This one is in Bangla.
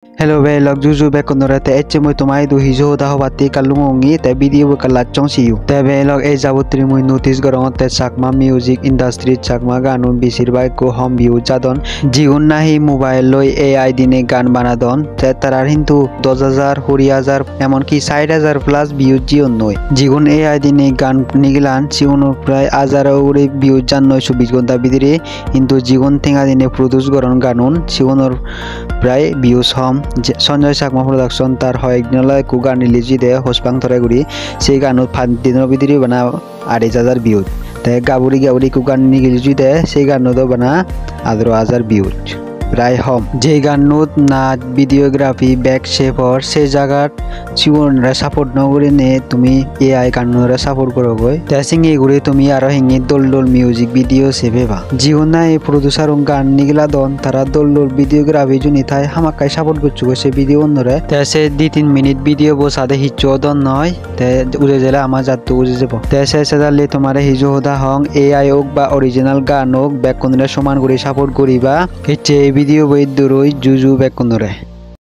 Hello be log juju be konora te etche moi tomai du hijo da hobati kalungongi te video be kalachong siu te be log e jabutri moi notice gorong te sakma music industry sakma ganun bisirbai ko home view jadon jigun nahi mobile loi AI dine গান বানাদন te tarar hintu 10000 20000 এমন কি 60000 প্লাস ভিউ জিওন নয় জিগুন AI dine গান নিগলান সিউন প্রায় 1000 উড়ে ভিউ জান 920 ঘন্টা ভিতরে কিন্তু জিগুন থেঙ্গা দিনে প্রডিউস করন গানুন সিউনর প্রায় ভিউজ হম সঞ্জয় চাকমা প্রোডাকশন তার হয়গনলাই কু গান রিলিজ দে হোসপাং থরাগুড়ি সেই গানত 5 দিনের ভিতরে বানা 8000 ভিউজ তে গাবুরি গাবুরি কু গান রিলিজ দে সেই গানত বানা 18000 ভিউজ প্রায় হম যে গানত নাচ ভিডিওগ্রাফি ব্যাক শেপর সেই জায়গাত চিউনরা সাপোর্ট নগরে নে তুমি এআই গানরা সাপোর্ট করো গই তেসিং এগুরে তুমি আরো হিঙ্গি দোল দোল মিউজিক ভিডিও সেভেবা জীবনা এই প্রোডিউসার গান নিগলা দন তারা দোল দোল ভিডিওগ্রাফি জুনি থাই হামাকাই সাপোর্ট করছু গো সে ভিডিও অন্যরে তেসে 2-3 মিনিট ভিডিও বসাদে হিচো দন নয় তে উড়ে জেলা আমার জাতু উড়ে যাব তেসে সেদালে তোমারে হিজো হোদা হং এআই হোক বা অরিজিনাল গান হোক ব্যাক কোনরে সমান করে সাপোর্ট করিবা হিচে ভিডিও বই দরই জুজু ব্যাক কোনরে